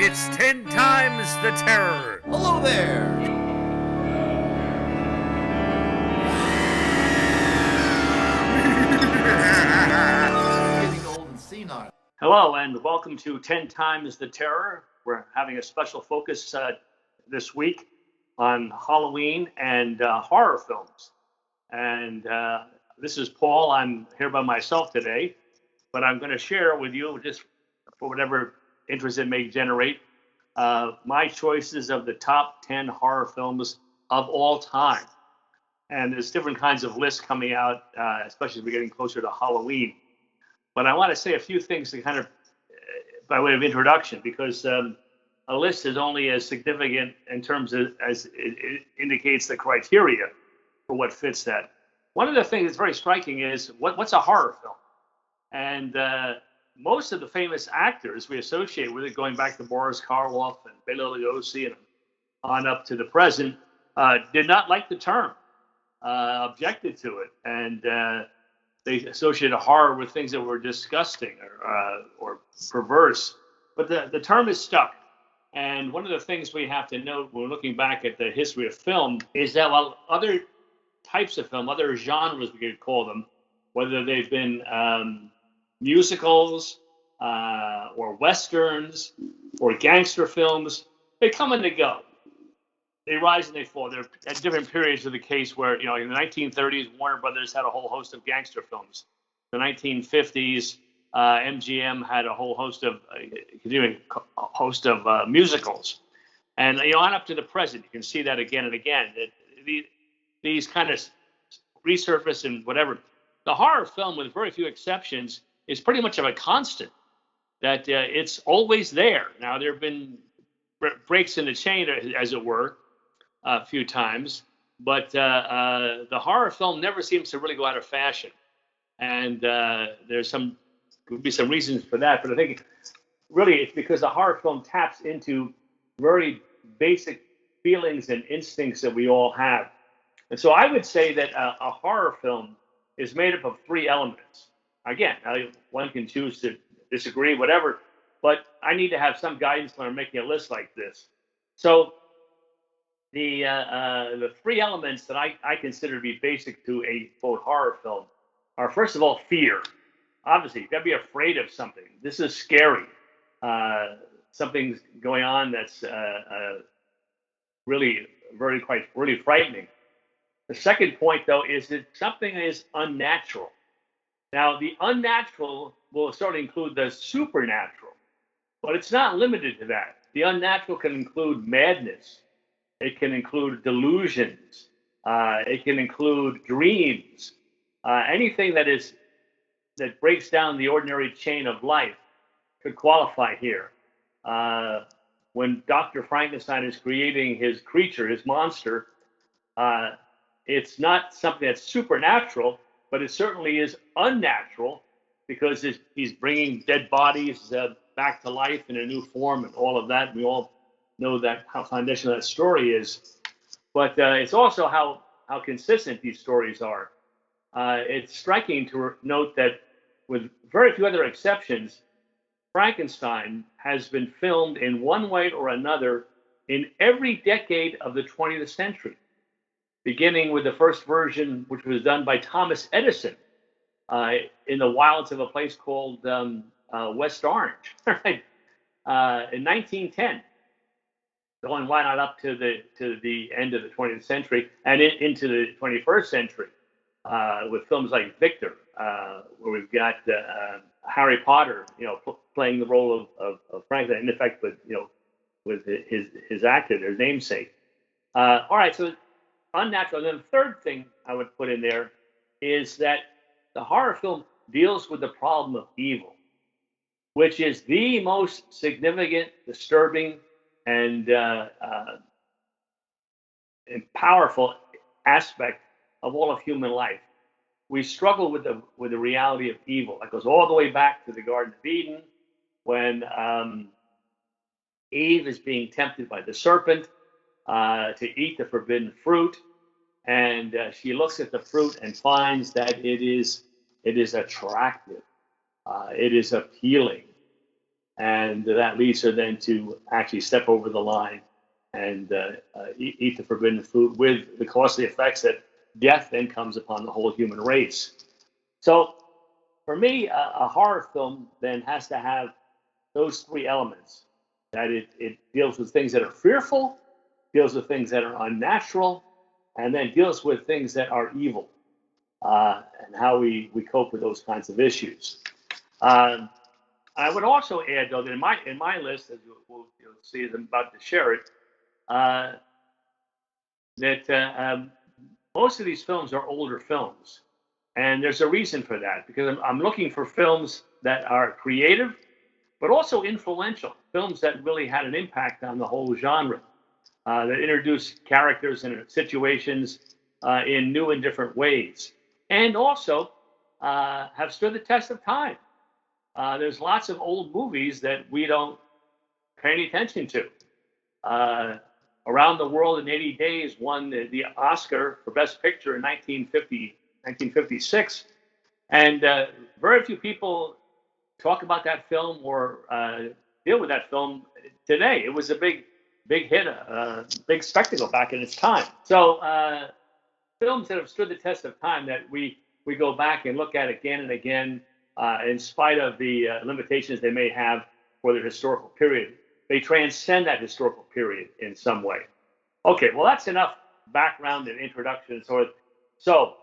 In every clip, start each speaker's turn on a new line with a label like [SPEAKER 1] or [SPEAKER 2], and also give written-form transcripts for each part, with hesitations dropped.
[SPEAKER 1] It's 10 times the terror.
[SPEAKER 2] Hello there! Getting old and senile.
[SPEAKER 3] Hello, and welcome to 10 Times the Terror. We're having a special focus this week on Halloween and horror films. And this is Paul. I'm here by myself today, but I'm going to share with you, just for whatever interest it may generate, my choices of the top 10 horror films of all time. And there's different kinds of lists coming out, especially as we're getting closer to Halloween. But I want to say a few things to kind of, by way of introduction, because a list is only as significant in terms of as it indicates the criteria for what fits that. One of the things that's very striking is what's a horror film? And most of the famous actors we associate with it, going back to Boris Karloff and Bela Lugosi and on up to the present, did not like the term, objected to it, and they associated horror with things that were disgusting or perverse. But the term is stuck. And one of the things we have to note when looking back at the history of film is that while other types of film, other genres we could call them, whether they've been musicals or westerns or gangster films, they come and they go. They rise and they fall. They're at different periods of the case where, in the 1930s, Warner Brothers had a whole host of gangster films. The 1950s, MGM had a whole host of musicals. And on up to the present, you can see that again and again. These kind of resurface and whatever. The horror film, with very few exceptions, is pretty much of a constant. That it's always there. Now, there have been breaks in the chain, as it were, a few times, but the horror film never seems to really go out of fashion. And could be some reasons for that, but I think really it's because the horror film taps into very basic feelings and instincts that we all have. And so I would say that a horror film is made up of three elements. Again, one can choose to disagree, whatever, but I need to have some guidance when I'm making a list like this. So the three elements that I consider to be basic to a quote horror film are, first of all, fear. Obviously, you've got to be afraid of something. This is scary. Something's going on that's really frightening. The second point, though, is that something is unnatural. Now, the unnatural will sort of include the supernatural, but it's not limited to that. The unnatural can include madness. It can include delusions. It can include dreams. Anything that breaks down the ordinary chain of life could qualify here. When Dr. Frankenstein is creating his creature, his monster, it's not something that's supernatural, but it certainly is unnatural because he's bringing dead bodies back to life in a new form and all of that. We all know that how foundational that story is. But it's also how consistent these stories are. It's striking to note that with very few other exceptions, Frankenstein has been filmed in one way or another in every decade of the 20th century, beginning with the first version, which was done by Thomas Edison in the wilds of a place called West Orange, right? In 1910, going why not up to the end of the 20th century and into the 21st century with films like Victor, where we've got Harry Potter, playing the role of Frankenstein, in effect, with his actor, their namesake. All right, so unnatural. And then the third thing I would put in there is that the horror film deals with the problem of evil, which is the most significant, disturbing, and powerful aspect of all of human life. We struggle with the reality of evil. That goes all the way back to the Garden of Eden, when Eve is being tempted by the serpent to eat the forbidden fruit, and she looks at the fruit and finds that it is attractive, it is appealing, and that leads her then to actually step over the line and eat the forbidden food, with the costly effects that death then comes upon the whole human race. So for me, a horror film then has to have those three elements: that it deals with things that are fearful, deals with things that are unnatural, and then deals with things that are evil, and how we cope with those kinds of issues. Um, I would also add, though, that in my list, as you'll see as I'm about to share it, uh, that most of these films are older films, and there's a reason for that, because I'm looking for films that are creative, but also influential, films that really had an impact on the whole genre, that introduce characters and situations in new and different ways, and also have stood the test of time. There's lots of old movies that we don't pay any attention to. Around the World in 80 Days won the Oscar for Best Picture in 1956, and very few people talk about that film or deal with that film today. It was a big hit, a big spectacle back in its time. So films that have stood the test of time, that we go back and look at again and again, in spite of the limitations they may have for their historical period. They transcend that historical period in some way. Okay, well, that's enough background and introduction and so forth. So,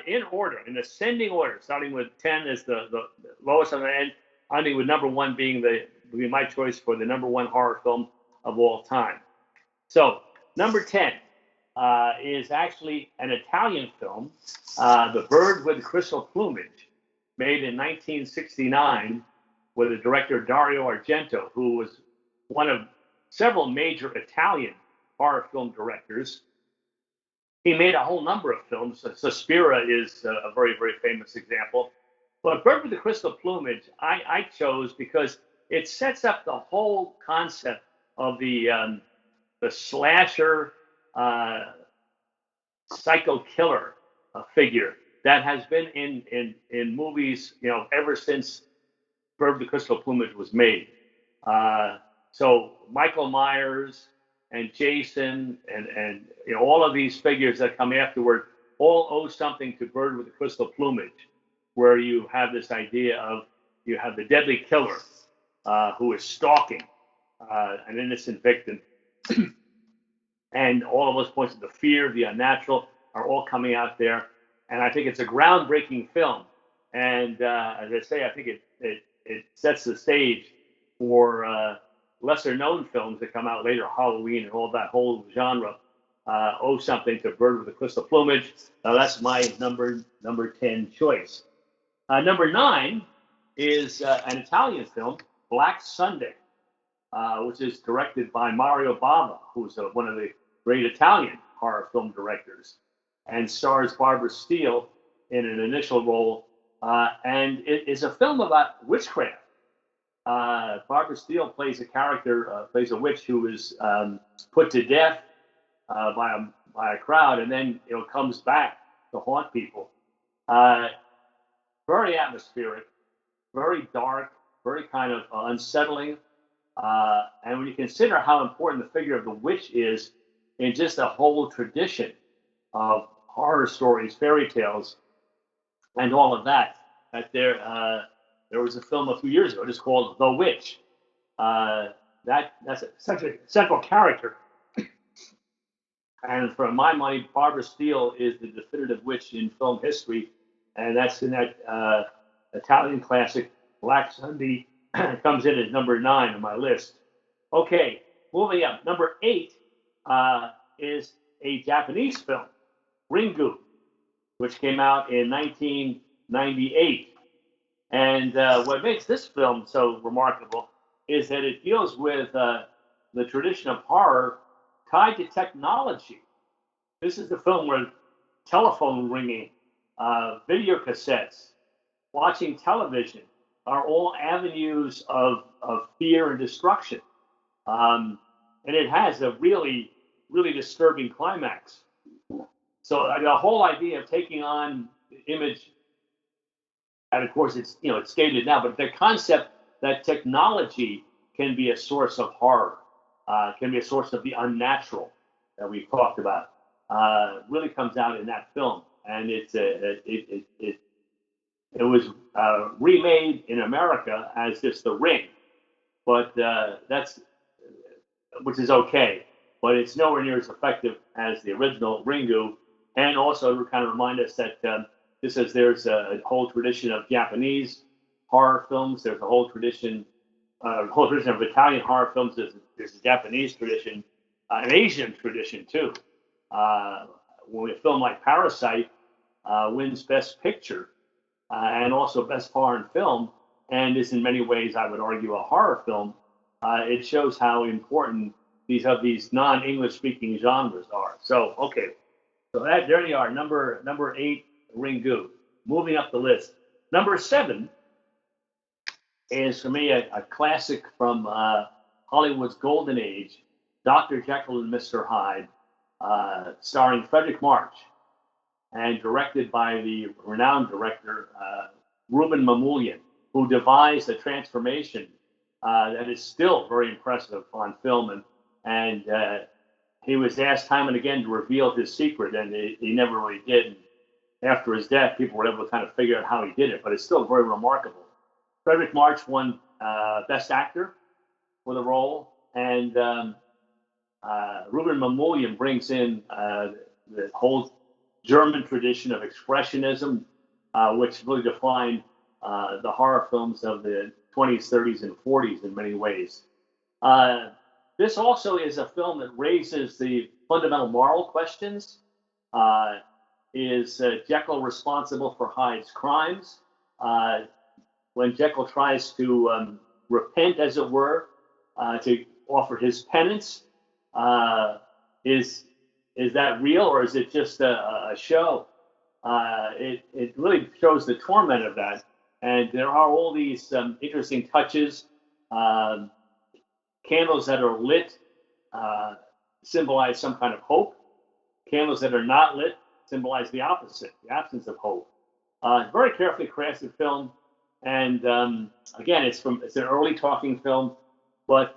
[SPEAKER 3] in order, in ascending order, starting with 10 as the lowest on the end, ending with number 1 being my choice for the number 1 horror film of all time. So, number 10 is actually an Italian film, The Bird with the Crystal Plumage, made in 1969 with the director Dario Argento, who was one of several major Italian horror film directors. He made a whole number of films. Suspiria is a very, very famous example. But Bird with the Crystal Plumage, I chose because it sets up the whole concept of the slasher psycho killer figure that has been in movies, ever since Bird with the Crystal Plumage was made. So Michael Myers and Jason and all of these figures that come afterward all owe something to Bird with the Crystal Plumage, where you have this idea of, you have the deadly killer who is stalking an innocent victim. And all of those points of the fear, the unnatural, are all coming out there. And I think it's a groundbreaking film. And as I say, I think it sets the stage for lesser known films that come out later, Halloween and all that whole genre, owe something to Bird with the Crystal Plumage. That's my number 10 choice. Number 9 is an Italian film, Black Sunday, which is directed by Mario Bava, who's one of the great Italian horror film directors, and stars Barbara Steele in an initial role. And it is a film about witchcraft. Barbara Steele plays a witch who is put to death by a crowd, and then comes back to haunt people. Very atmospheric, very dark, very kind of unsettling. And when you consider how important the figure of the witch is in just a whole tradition of horror stories, fairy tales, and all of that, there was a film a few years ago just called The Witch. That's such a central character. And for my money, Barbara Steele is the definitive witch in film history. And that's in that Italian classic, Black Sunday, comes in at number 9 on my list. Okay, moving up. Number 8 is a Japanese film, Ringu, which came out in 1998. And what makes this film so remarkable is that it deals with the tradition of horror tied to technology. This is the film where telephone ringing, video cassettes, watching television are all avenues of fear and destruction. And it has a really, really disturbing climax. So the whole idea of taking on the image, and of course it's stated now, but the concept that technology can be a source of horror, can be a source of the unnatural that we've talked about. Really comes out in that film, and it was remade in America as just The Ring, but that's which is okay, but it's nowhere near as effective as the original Ringu. And also to kind of remind us that there's a whole tradition of Japanese horror films. There's a whole tradition of Italian horror films. There's a Japanese tradition, an Asian tradition too. When a film like Parasite wins Best Picture and also Best Foreign Film, and is in many ways, I would argue, a horror film, it shows how important these non-English speaking genres are. So, okay, so there they are. Number 8, Ringu. Moving up the list, number 7 is for me a classic from Hollywood's golden age, Dr. Jekyll and Mr. Hyde, starring Frederick March and directed by the renowned director Rouben Mamoulian, who devised a transformation that is still very impressive on film, and he was asked time and again to reveal his secret, and he never really did. And after his death, people were able to kind of figure out how he did it, but it's still very remarkable. Frederick March won Best Actor for the role, and Rouben Mamoulian brings in the whole German tradition of expressionism, which really defined the horror films of the 20s, 30s, and 40s in many ways. This also is a film that raises the fundamental moral questions. Is Jekyll responsible for Hyde's crimes? When Jekyll tries to repent, as it were, to offer his penance, is that real, or is it just a show? It really shows the torment of that. And there are all these interesting touches. Candles that are lit symbolize some kind of hope. Candles that are not lit symbolize the opposite, the absence of hope. Very carefully crafted film. And again, it's an early talking film, but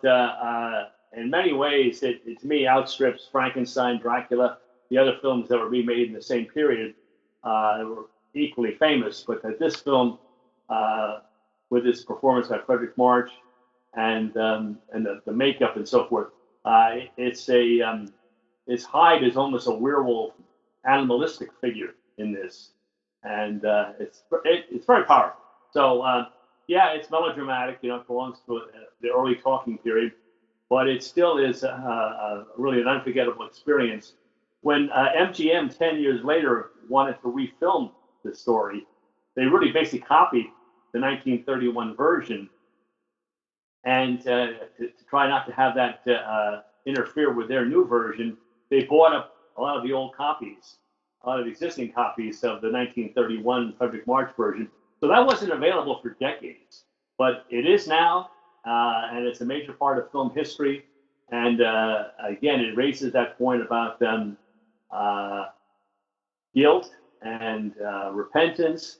[SPEAKER 3] in many ways, it to me outstrips Frankenstein, Dracula, the other films that were remade in the same period. Were equally famous, but this film, with its performance by Frederick March and the makeup and so forth, its Hyde is almost a werewolf, animalistic figure in this, and it's very powerful. So yeah, it's melodramatic. It belongs to the early talking period, but it still is really an unforgettable experience. When MGM 10 years later wanted to refilm the story, they really basically copied the 1931 version, and to try not to have that interfere with their new version, they bought up a lot of the old copies, a lot of the existing copies of the 1931 Frederick March version. So that wasn't available for decades, but it is now, and it's a major part of film history. And again, it raises that point about guilt and repentance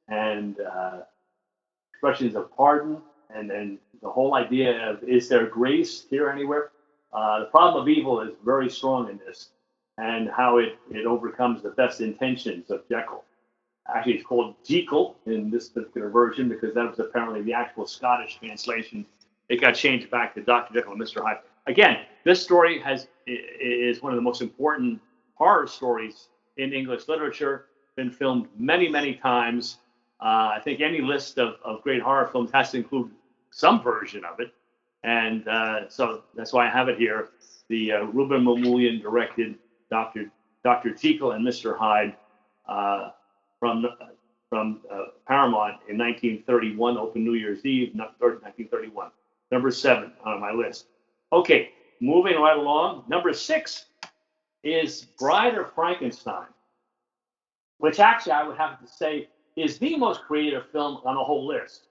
[SPEAKER 3] and expressions of pardon, and the whole idea of, is there grace here anywhere? The problem of evil is very strong in this, and how it overcomes the best intentions of Jekyll. Actually, it's called Jekyll in this particular version because that was apparently the actual Scottish translation. It got changed back to Dr. Jekyll and Mr. Hyde. Again, this story is one of the most important horror stories in English literature. Been filmed many, many times. I think any list of great horror films has to include some version of it. And so that's why I have it here. The Rouben Mamoulian directed Dr. Jekyll and Mr. Hyde from Paramount in 1931, open New Year's Eve, 1931. Number 7 on my list. Okay, moving right along. Number 6 is Bride of Frankenstein, which actually I would have to say is the most creative film on the whole list.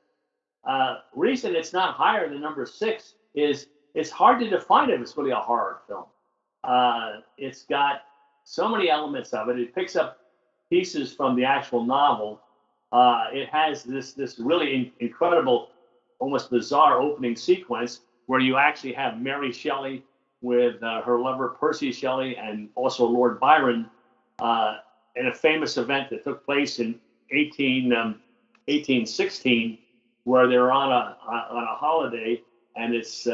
[SPEAKER 3] Reason it's not higher than number 6 is it's hard to define if it's really a horror film. It's got so many elements of it. It picks up pieces from the actual novel. It has this really incredible almost bizarre opening sequence where you actually have Mary Shelley with her lover Percy Shelley and also Lord Byron in a famous event that took place in 1816, where they're on a holiday and it's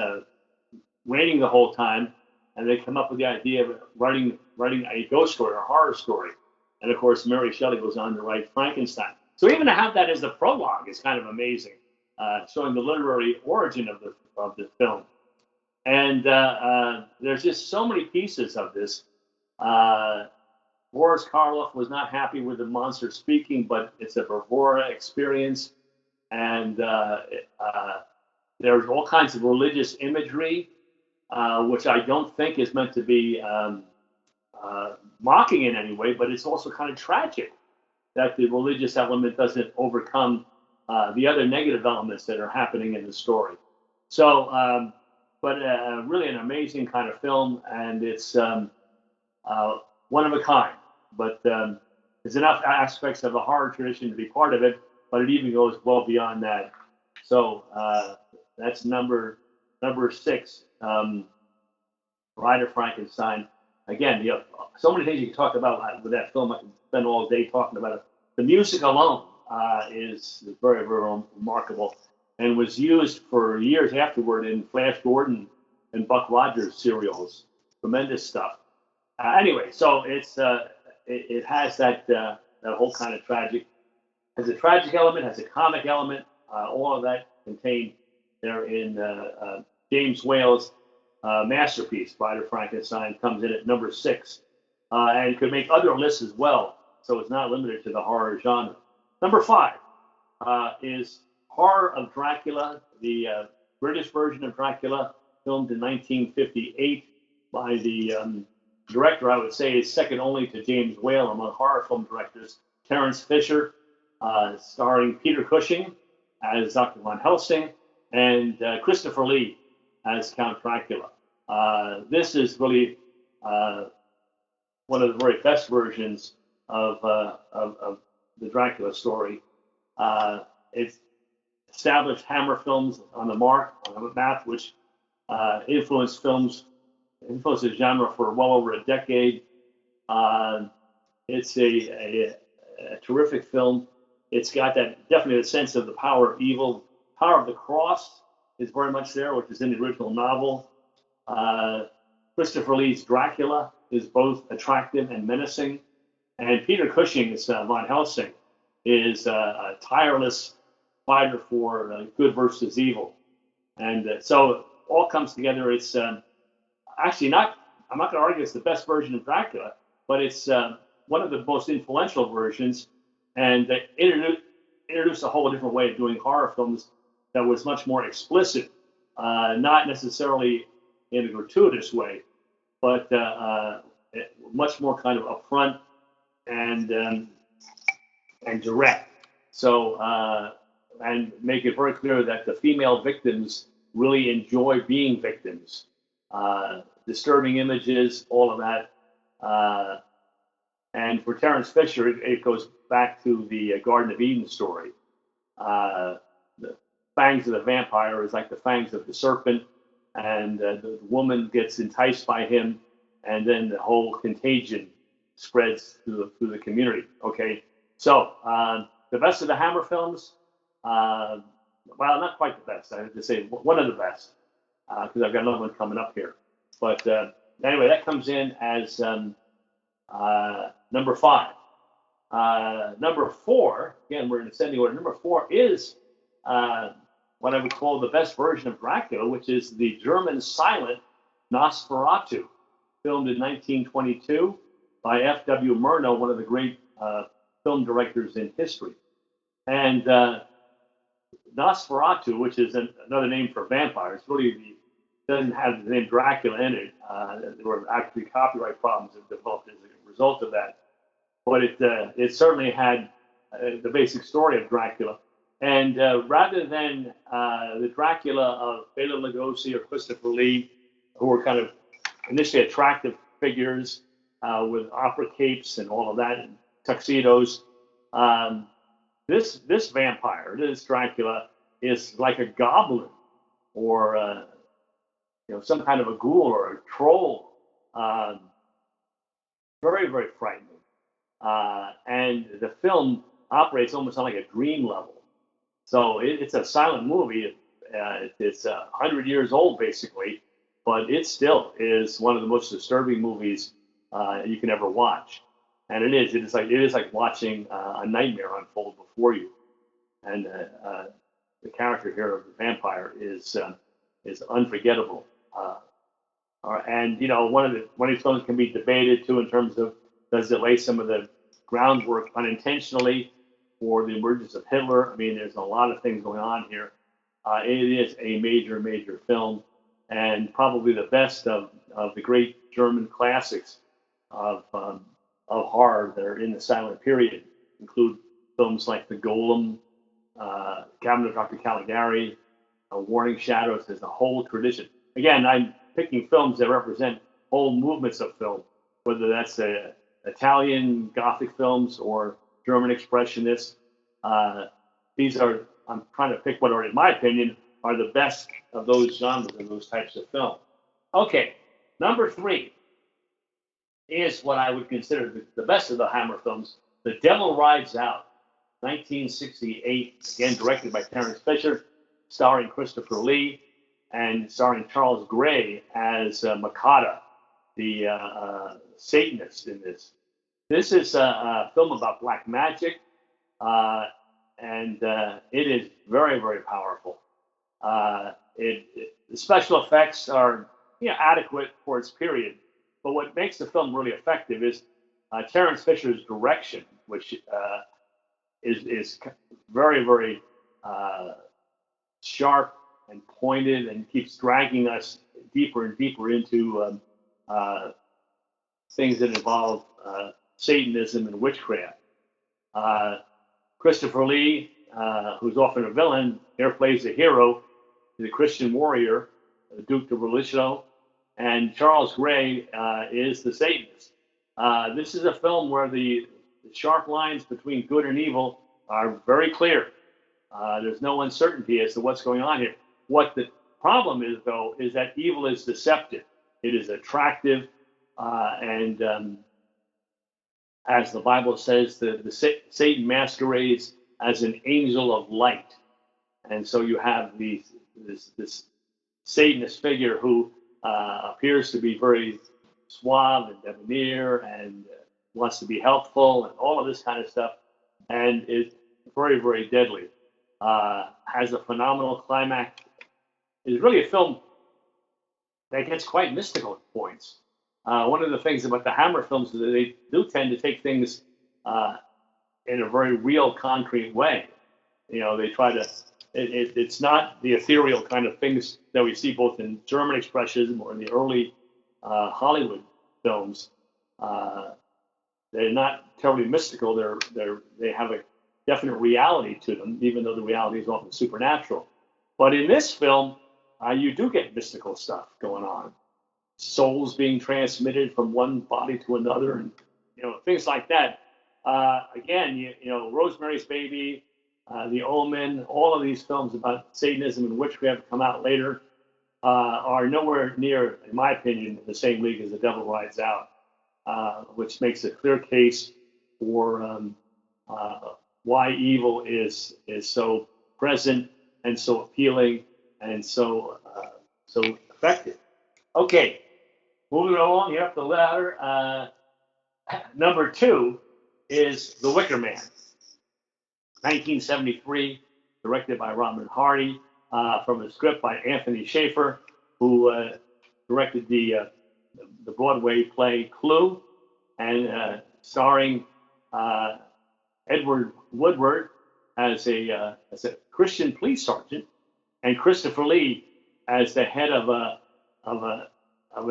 [SPEAKER 3] raining the whole time, and they come up with the idea of writing a ghost story or a horror story. And of course, Mary Shelley goes on to write Frankenstein. So even to have that as the prologue is kind of amazing, showing the literary origin of the film. And there's just so many pieces of this. Boris Karloff was not happy with the monster speaking, but it's a bravura experience. And there's all kinds of religious imagery, which I don't think is meant to be mocking in any way, but it's also kind of tragic that the religious element doesn't overcome the other negative elements that are happening in the story. So, but really an amazing kind of film, and it's one of a kind. But there's enough aspects of the horror tradition to be part of it, but it even goes well beyond that. So that's number 6, Bride of Frankenstein. Again, so many things you can talk about with that film. I can spend all day talking about it. The music alone is very, very remarkable, and was used for years afterward in Flash Gordon and Buck Rogers serials. Tremendous stuff. Anyway, so it has that whole kind of tragic, has a tragic element, has a comic element, all of that contained there in James Whale's masterpiece. Bride of Frankenstein comes in at number 6, and could make other lists as well. So it's not limited to the horror genre. Number 5 is Horror of Dracula, the British version of Dracula, filmed in 1958 by the director, I would say, is second only to James Whale among horror film directors, Terence Fisher, starring Peter Cushing as Dr. Van Helsing, and Christopher Lee as Count Dracula. This is really one of the very best versions of the Dracula story. It's established Hammer Films on the map, which influenced the genre for well over a decade. It's a terrific film. It's got definitely a sense of the power of evil. Power of the Cross is very much there, which is in the original novel. Christopher Lee's Dracula is both attractive and menacing. And Peter Cushing's Van Helsing is a tireless fighter for good versus evil. And so it all comes together. It's actually not, I'm not going to argue it's the best version of Dracula, but it's one of the most influential versions, and introduced a whole different way of doing horror films that was much more explicit, not necessarily in a gratuitous way, but much more kind of upfront and direct. So, and make it very clear that the female victims really enjoy being victims. Disturbing images, all of that. And for Terence Fisher, it goes back to the Garden of Eden story. The fangs of the vampire is like the fangs of the serpent, and the woman gets enticed by him, and then the whole contagion spreads through the community. Okay, so the best of the Hammer films. Well, not quite the best. I have to say one of the best, because I've got another one coming up here. But anyway, that comes in as number 5. Number 4, again, we're in ascending order. Number 4 is what I would call the best version of Dracula, which is the German silent Nosferatu, filmed in 1922 by F.W. Murnau, one of the great film directors in history. And Nosferatu, which is another name for vampires, really doesn't have the name Dracula in it. There were actually copyright problems that developed as a result of that. But it certainly had the basic story of Dracula. And rather than the Dracula of Bela Lugosi or Christopher Lee, who were kind of initially attractive figures with opera capes and all of that, and tuxedos, this vampire, this Dracula, is like a goblin or some kind of a ghoul or a troll. Um, Very, very frightening. And the film operates almost on like a dream level. So it's a silent movie. It's 100 years old, basically, but it still is one of the most disturbing movies you can ever watch. And it is. It is like watching a nightmare unfold before you. And the character here of the vampire is unforgettable. And one of these films can be debated too in terms of, does it lay some of the groundwork unintentionally for the emergence of Hitler? I mean, there's a lot of things going on here. It is a major, major film, and probably the best of the great German classics of horror that are in the silent period. Include films like The Golem, Cabinet of Dr. Caligari, Warning Shadows. There's a whole tradition. Again, I'm picking films that represent whole movements of film, whether that's Italian Gothic films or German Expressionists. These are, I'm trying to pick what are, in my opinion, are the best of those genres and those types of film. Okay, number 3 is what I would consider the best of the Hammer films, The Devil Rides Out, 1968, again directed by Terence Fisher, starring Christopher Lee, and starring Charles Gray as Makata, the Satanist in this. This is a film about black magic, and it is very, very powerful. The special effects are adequate for its period, but what makes the film really effective is Terence Fisher's direction, which is very, very sharp and pointed, and keeps dragging us deeper and deeper into things that involve Satanism and witchcraft. Christopher Lee, who's often a villain, here plays a hero, the Christian warrior, the Duke de Relicio, and Charles Gray is the Satanist. This is a film where the sharp lines between good and evil are very clear. There's no uncertainty as to what's going on here. What the problem is, though, is that evil is deceptive. It is attractive, and as the Bible says, the Satan masquerades as an angel of light. And so you have this Satanist figure who appears to be very suave and debonair and wants to be helpful and all of this kind of stuff, and is very, very deadly. Has a phenomenal climax. It's really a film that gets quite mystical at points. One of the things about the Hammer films is that they do tend to take things in a very real, concrete way. They try to. It's not the ethereal kind of things that we see both in German Expressionism or in the early Hollywood films. They're not terribly mystical. They have a definite reality to them, even though the reality is often supernatural. But in this film, you do get mystical stuff going on. Souls being transmitted from one body to another, and things like that. Again, Rosemary's Baby, The Omen, all of these films about Satanism and witchcraft come out later, are nowhere near, in my opinion, the same league as The Devil Rides Out, which makes a clear case for why evil is so present and so appealing and so effective. Okay, moving along here up the ladder. Number 2 is The Wicker Man, 1973, directed by Robert Hardy, from a script by Anthony Schaefer, who directed the Broadway play Clue, and starring Edward Woodward as a Christian police sergeant, and Christopher Lee as the head of a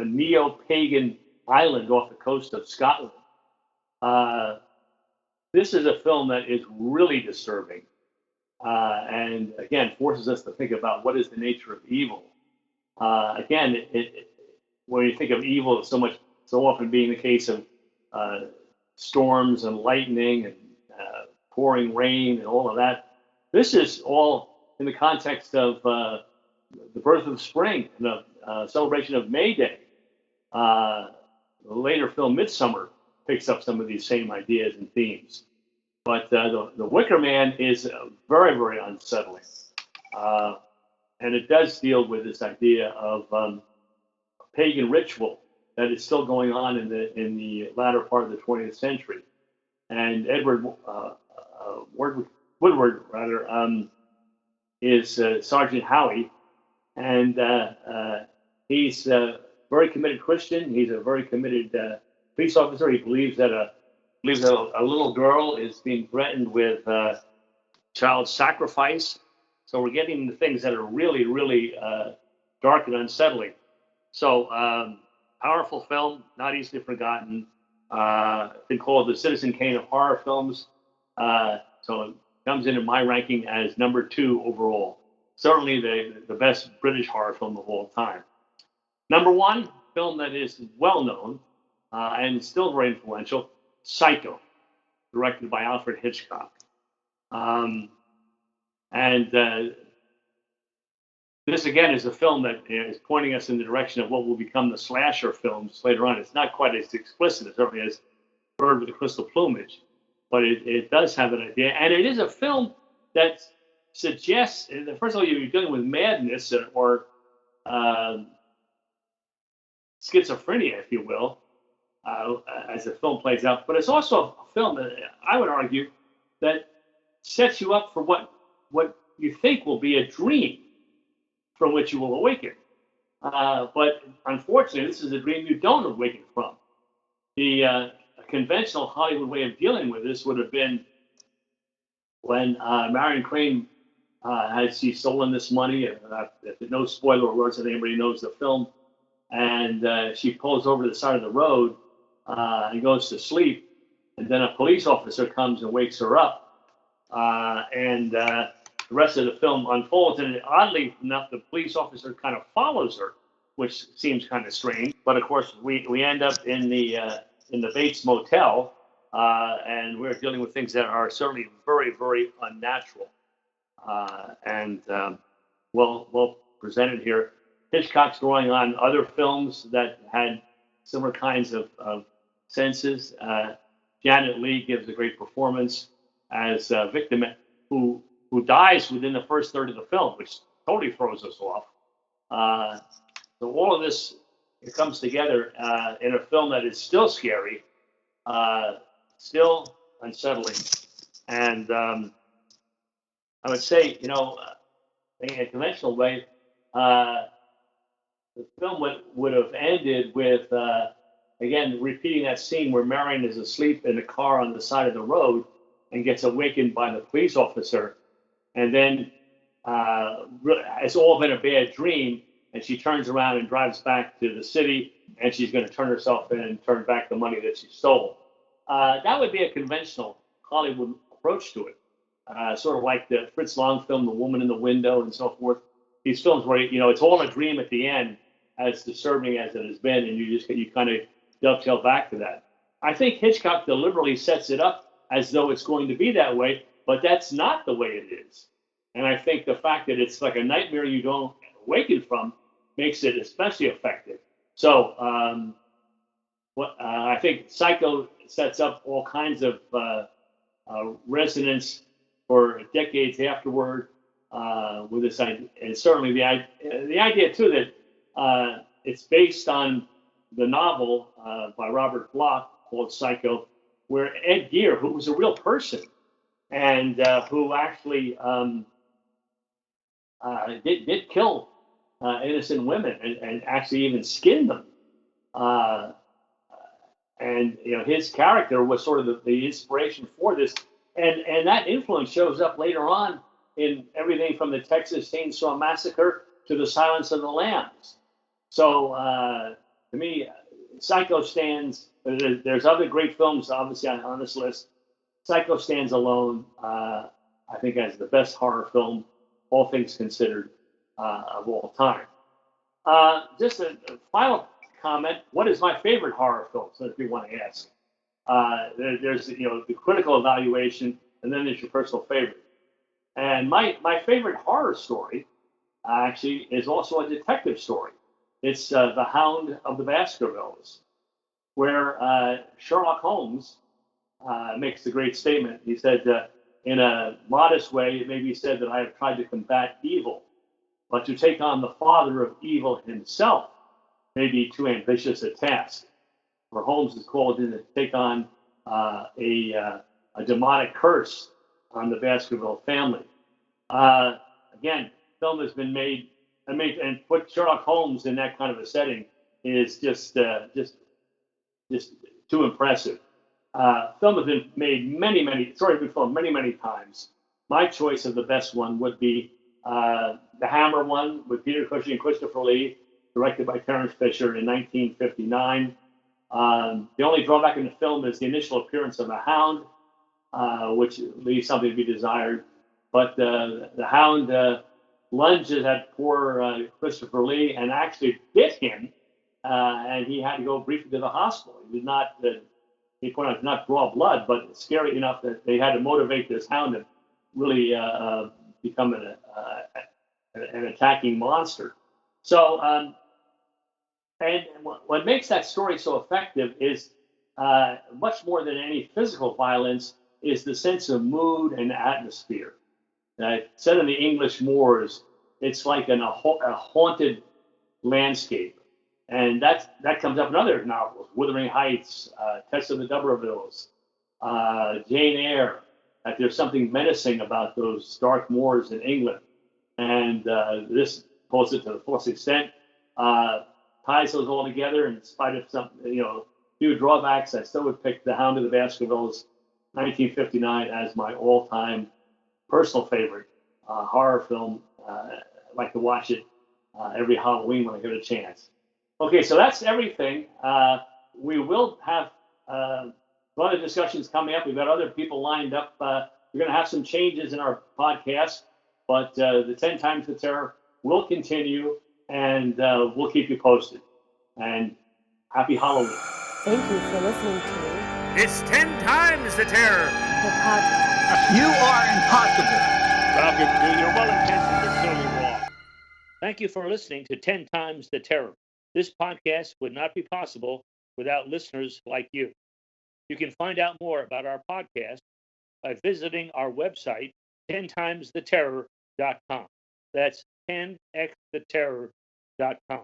[SPEAKER 3] neo-pagan island off the coast of Scotland. This is a film that is really disturbing, and again forces us to think about what is the nature of evil. Again, when you think of evil, so often being the case of storms and lightning and pouring rain and all of that. This is all in the context of the birth of spring and the celebration of May Day. The later film Midsummer picks up some of these same ideas and themes. But the Wicker Man is very, very unsettling. And it does deal with this idea of pagan ritual that is still going on in the latter part of the 20th century. And Edward Woodward is Sergeant Howie, and he's a very committed Christian. He's a very committed police officer. He believes that a little girl is being threatened with child sacrifice. So we're getting into things that are really, really dark and unsettling. So powerful film, not easily forgotten. Been called the Citizen Kane of horror films. So it comes into my ranking as number 2 overall. Certainly the best British horror film of all time. Number 1, film that is well known and still very influential, Psycho, directed by Alfred Hitchcock. This again is a film that is pointing us in the direction of what will become the slasher films later on. It's not quite as explicit as certainly as Bird with the Crystal Plumage, but it does have an idea, and it is a film that suggests, first of all, you're dealing with madness or schizophrenia, if you will, as the film plays out. But it's also a film that I would argue that sets you up for what you think will be a dream from which you will awaken. But unfortunately, this is a dream you don't awaken from. The conventional Hollywood way of dealing with this would have been when Marion Crane she's stolen this money. No spoiler alerts if anybody knows the film. And she pulls over to the side of the road and goes to sleep. And then a police officer comes and wakes her up. The rest of the film unfolds, and oddly enough, the police officer kind of follows her, which seems kind of strange. But of course, we end up in the Bates Motel, and we're dealing with things that are certainly very, very unnatural, and well presented here. Hitchcock's drawing on other films that had similar kinds of senses. Janet Leigh gives a great performance as a victim who dies within the first third of the film, which totally throws us off. So all of this, it comes together in a film that is still scary, still unsettling. And I would say, in a conventional way, the film would have ended with, again, repeating that scene where Marion is asleep in a car on the side of the road and gets awakened by the police officer. And then it's all been a bad dream, and she turns around and drives back to the city, and she's going to turn herself in and turn back the money that she stole. That would be a conventional Hollywood approach to it, sort of like the Fritz Lang film, The Woman in the Window, and so forth. These films where it's all a dream at the end, as disturbing as it has been, and you kind of dovetail back to that. I think Hitchcock deliberately sets it up as though it's going to be that way, but that's not the way it is. And I think the fact that it's like a nightmare you don't awaken from makes it especially effective. So I think Psycho sets up all kinds of resonance for decades afterward with this idea. And certainly the idea, too, that it's based on the novel by Robert Bloch called Psycho, where Ed Geer, who was a real person, and who actually did kill innocent women and actually even skinned them. And his character was sort of the inspiration for this, and that influence shows up later on in everything from the Texas Chainsaw Massacre to the Silence of the Lambs. So to me, Psycho stands. There's other great films obviously on this list. Psycho stands alone, I think, as the best horror film, all things considered, of all time. Just a final comment. What is my favorite horror film? So if you want to ask, there's the critical evaluation, and then there's your personal favorite. And my favorite horror story actually is also a detective story. It's The Hound of the Baskervilles, where Sherlock Holmes makes a great statement. He said, in a modest way, it may be said that I have tried to combat evil, but to take on the father of evil himself may be too ambitious a task. For Holmes is called in to take on a demonic curse on the Baskerville family. Again, film has been made. And put Sherlock Holmes in that kind of a setting is just too impressive. Film has been made many times. My choice of the best one would be the Hammer one with Peter Cushing and Christopher Lee, directed by Terence Fisher in 1959. The only drawback in the film is the initial appearance of the Hound, which leaves something to be desired. But the Hound lunges at poor Christopher Lee and actually bit him, and he had to go briefly to the hospital. He did not, he pointed out, did not draw blood, but it's scary enough that they had to motivate this Hound to really become an attacking monster. So, and what makes that story so effective is much more than any physical violence is the sense of mood and atmosphere. Set in the English moors, it's like a haunted landscape. And that comes up in other novels, Wuthering Heights, Tess of the D'Urbervilles, Jane Eyre, that there's something menacing about those dark moors in England. And this pulls it to the fullest extent, ties those all together, in spite of some, few drawbacks. I still would pick The Hound of the Baskervilles, 1959, as my all-time personal favorite horror film. I like to watch it every Halloween when I get a chance. Okay, so that's everything. We will have a lot of discussions coming up. We've got other people lined up. We're going to have some changes in our podcast, but the 10 Times the Terror will continue, and we'll keep you posted. And happy Halloween.
[SPEAKER 4] Thank you for listening to
[SPEAKER 1] It's 10 Times the Terror.
[SPEAKER 4] the podcast.
[SPEAKER 2] You are impossible.
[SPEAKER 3] Welcome, you're well intentioned, but totally wrong. Thank you for listening to 10 Times the Terror. This podcast would not be possible without listeners like you. You can find out more about our podcast by visiting our website, 10timestheterror.com. That's 10xtheterror.com.